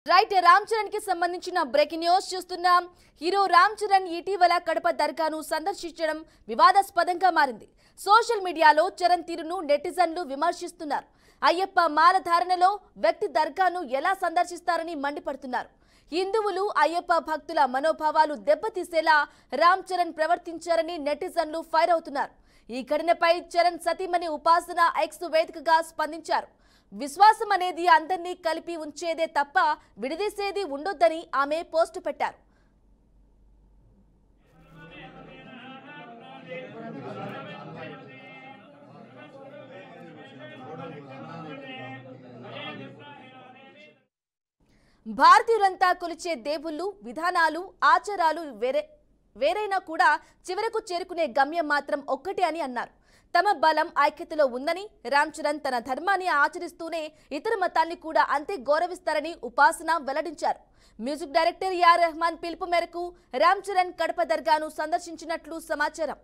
Right Ram Charan కి సంబంధించిన breaking news చూస్తున్నాం. హీరో రామ్ చరణ్ ఇటీవల కడప దర్గాను సందర్శించడం వివాదాస్పదంగా మారింది. సోషల్ మీడియాలో చరణ్ తీరును నెటిజన్లు విమర్శిస్తున్నారు. అయ్యప్ప మాల ధారణలో వ్యక్తి దర్గాను ఎలా సందర్శిస్తారని మండిపడుతున్నారు. హిందువులు అయ్యప్ప భక్తుల మనోభావాలు దెబ్బతీసేలా రామ్ చరణ్ ప్రవర్తించారని నెటిజన్లు ఫైర్ అవుతున్నారు. ఈ ఘటనపై చరణ్ సతీమణి ఉపాసన ఎక్స్ వేదికగా స్పందించారు. విశ్వాసం అనేది అందరినీ కలిపి ఉంచేదే తప్ప విడదీసేది ఉండొద్దని ఆమె పోస్ట్ పెట్టారు. భారతీయులంతా కొలిచే దేవుళ్ళు, విధానాలు, ఆచారాలు వేరైనా కూడా చివరకు చేరుకునే గమ్యం మాత్రం ఒక్కటే అని అన్నారు. తమ బలం ఐక్యతలో ఉందని, రామ్ చరణ్ తన ధర్మాన్ని ఆచరిస్తూనే ఇతర మతాల్ని కూడా అంతే గౌరవిస్తారని ఉపాసన వెల్లడించారు. మ్యూజిక్ డైరెక్టర్ ఏఆర్ రెహమాన్ పిలుపు మేరకు రామ్ చరణ్ కడప దర్గాను సందర్శించినట్లు సమాచారం.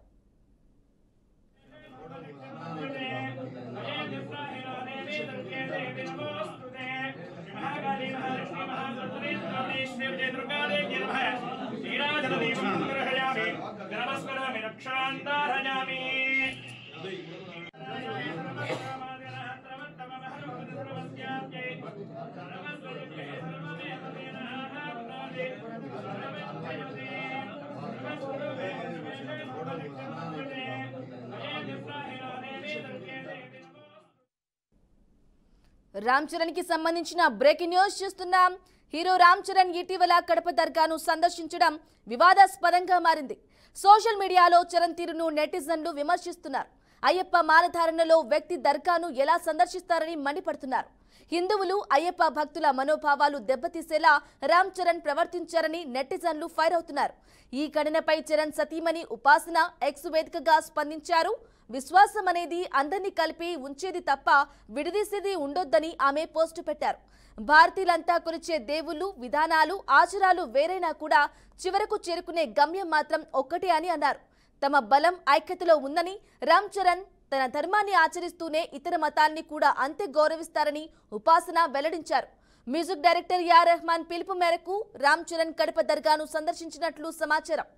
రామ్ చరణ్ కి సంబంధించిన బ్రేకింగ్ న్యూస్ చూస్తున్నాం. హీరో రామ్ చరణ్ ఇటీవల కడప దర్గాను సందర్శించడం వివాదాస్పదంగా మారింది. సోషల్ మీడియాలో చరణ్ తీరును నెటిజన్లు విమర్శిస్తున్నారు. అయ్యప్ప మాలధారణలో వ్యక్తి దర్గాను ఎలా సందర్శిస్తారని మండిపడుతున్నారు. హిందువులు అయ్యప్ప భక్తుల మనోభావాలు దెబ్బతీసేలా రామ్ చరణ్ ప్రవర్తించారని నెటిజన్లు ఫైర్ అవుతున్నారు. ఈ ఘటనపై చరణ్ సతీమణి ఉపాసన ఎక్స్ వేదికగా స్పందించారు. విశ్వాసం అనేది అందరినీ కలిపి ఉంచేది తప్ప విడదీసేది ఉండొద్దని ఆమె పోస్టు పెట్టారు. భారతీయులంతా కొలిచే దేవుళ్ళు, విధానాలు, ఆచారాలు వేరైనా కూడా చివరకు చేరుకునే గమ్యం మాత్రం ఒక్కటే అని అన్నారు. తమ బలం ఐక్యతలో ఉందని, రామ్ చరణ్ తన ధర్మాన్ని ఆచరిస్తూనే ఇతర మతాల్ని కూడా అంతే గౌరవిస్తారని ఉపాసన వెల్లడించారు. మ్యూజిక్ డైరెక్టర్ ఏఆర్ రెహమాన్ పిలుపు మేరకు రామ్ చరణ్ కడప దర్గాను సందర్శించినట్లు సమాచారం.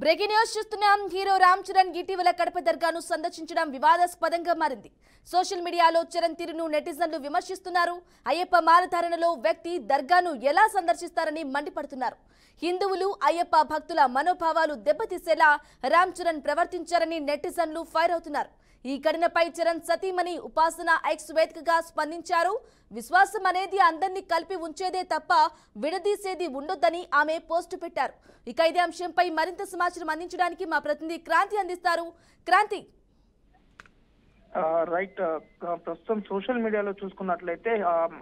బ్రేకింగ్ న్యూస్ చూస్తున్నాం. హీరో రామ్ చరణ్ ఇటీవల కడప దర్గాను సందర్శించడం వివాదాస్పదంగా మారింది. సోషల్ మీడియాలో చరణ్ తీరును నెటిజన్లు విమర్శిస్తున్నారు. అయ్యప్ప మాలధారణలో వ్యక్తి దర్గాను ఎలా సందర్శిస్తారని మండిపడుతున్నారు. హిందువులు అయ్యప్ప భక్తుల మనోభావాలు దెబ్బతీసేలా రామ్ చరణ్ ప్రవర్తించారని నెటిజన్లు ఫైర్ అవుతున్నారు. ఈ ఘటనపై చరణ్ సతీమణి ఉపాసన ఎక్స్ వేదికగా స్పందించారు. విశ్వాసం అనేది అందరినీ కలిపి ఉంచేదే తప్ప విడదీసేది ఉండొద్దని ఆమె పోస్టు పెట్టారు. ఇక ఇదే అంశంపై మరింత సమాచారం అందించడానికి మా ప్రతినిధి క్రాంతి అందిస్తారు. క్రాంతి. రైట్. ప్రస్తుతం సోషల్ మీడియాలో చూసుకున్నట్లయితే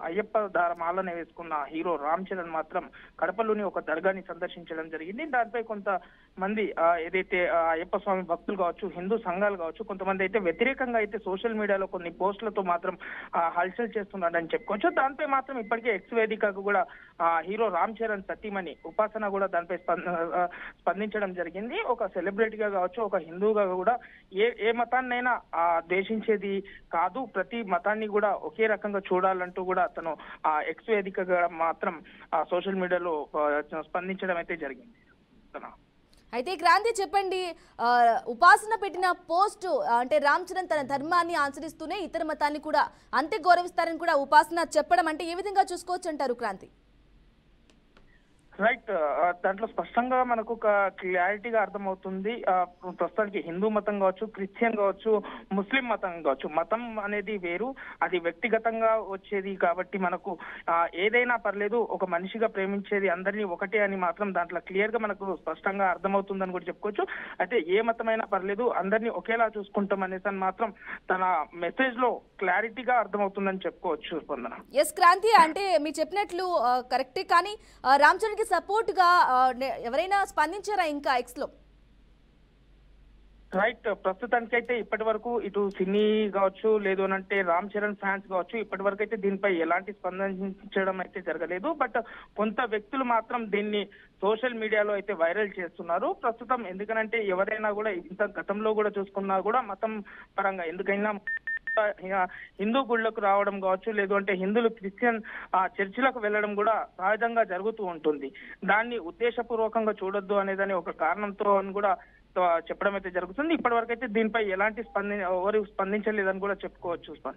అయ్యప్ప మాలనే వేసుకున్న హీరో రామ్ చరణ్ మాత్రం కడపలోని ఒక దర్గాని సందర్శించడం జరిగింది. దానిపై కొంతమంది ఏదైతే అయ్యప్ప స్వామి భక్తులు కావచ్చు, హిందూ సంఘాలు కావచ్చు, కొంతమంది అయితే వ్యతిరేకంగా అయితే సోషల్ మీడియాలో కొన్ని పోస్టులతో మాత్రం హల్చల్ చేస్తున్నాడని చెప్పుకోవచ్చు. దానిపై మాత్రం ఇప్పటికే ఎక్స్ వేదికకు కూడా హీరో రామ్ చరణ్ సతీమణి ఉపాసన కూడా దానిపై స్పందించడం జరిగింది. ఒక సెలబ్రిటీగా కావచ్చు, ఒక హిందూగా కూడా ఏ మతాన్నైనా ద్వేషించేది కాదు, ప్రతి మతాన్ని కూడా ఒకే రకంగా చూడాలంటూ కూడా తను ఎక్స్ వేదికగా మాత్రం సోషల్ మీడియాలో స్పందించడం అయితే జరిగింది. అయితే క్రాంతి చెప్పండి, ఉపాసన పెట్టిన పోస్ట్ అంటే రామ్ చరణ్ తన ధర్మాన్ని ఆచరిస్తూనే ఇతర మతాన్ని కూడా అంతే గౌరవిస్తారని కూడా ఉపాసన చెప్పడం అంటే ఏ విధంగా చూసుకోవచ్చు అంటారు క్రాంతి? రైట్. దాంట్లో స్పష్టంగా మనకు ఒక క్లారిటీగా అర్థమవుతుంది. ప్రస్తుతానికి హిందూ మతం కావచ్చు, క్రిస్టియన్ కావచ్చు, ముస్లిం మతం కావచ్చు, మతం అనేది వేరు, అది వ్యక్తిగతంగా వచ్చేది కాబట్టి మనకు ఏదైనా పర్లేదు, ఒక మనిషిగా ప్రేమించేది అందరినీ ఒకటే అని మాత్రం దాంట్లో క్లియర్ గా మనకు స్పష్టంగా అర్థమవుతుందని కూడా చెప్పుకోవచ్చు. అయితే ఏ మతమైనా పర్లేదు, అందరినీ ఒకేలా చూసుకుంటాం అనేసి మాత్రం తన మెసేజ్ లో క్లారిటీగా అర్థమవుతుందని చెప్పుకోవచ్చు. స్పందన. ఎస్ క్రాంతి, అంటే మీరు చెప్పినట్లు కరెక్టే, కానీ రామ్ చరణ్ కి సపోర్ట్ గా ఎవరైనా స్పందించారా ఇంకా ఎక్స్ లో? రైట్. ప్రస్తుతానికి అయితే ఇప్పటి వరకు ఇటు సినీ కావచ్చు, లేదు అనంటే రామ్ చరణ్ ఫ్యాన్స్ కావచ్చు, ఇప్పటి వరకు అయితే దీనిపై ఎలాంటి స్పందించడం అయితే జరగలేదు. బట్ కొంత వ్యక్తులు మాత్రం దీన్ని సోషల్ మీడియాలో అయితే వైరల్ చేస్తున్నారు ప్రస్తుతం. ఎందుకనంటే ఎవరైనా కూడా ఇంత గతంలో కూడా చూసుకున్నా కూడా మతం పరంగా ఎందుకైనా హిందూ గుళ్ళకు రావడం కావచ్చు, లేదు అంటే హిందువులు క్రిస్టియన్ చర్చిలకు వెళ్ళడం కూడా సహజంగా జరుగుతూ ఉంటుంది. దాన్ని ఉద్దేశపూర్వకంగా చూడొద్దు అనేదని ఒక కారణంతో కూడా చెప్పడం అయితే జరుగుతుంది. ఇప్పటి వరకు అయితే దీనిపై ఎలాంటి ఎవరు స్పందించలేదని కూడా చెప్పుకోవచ్చు.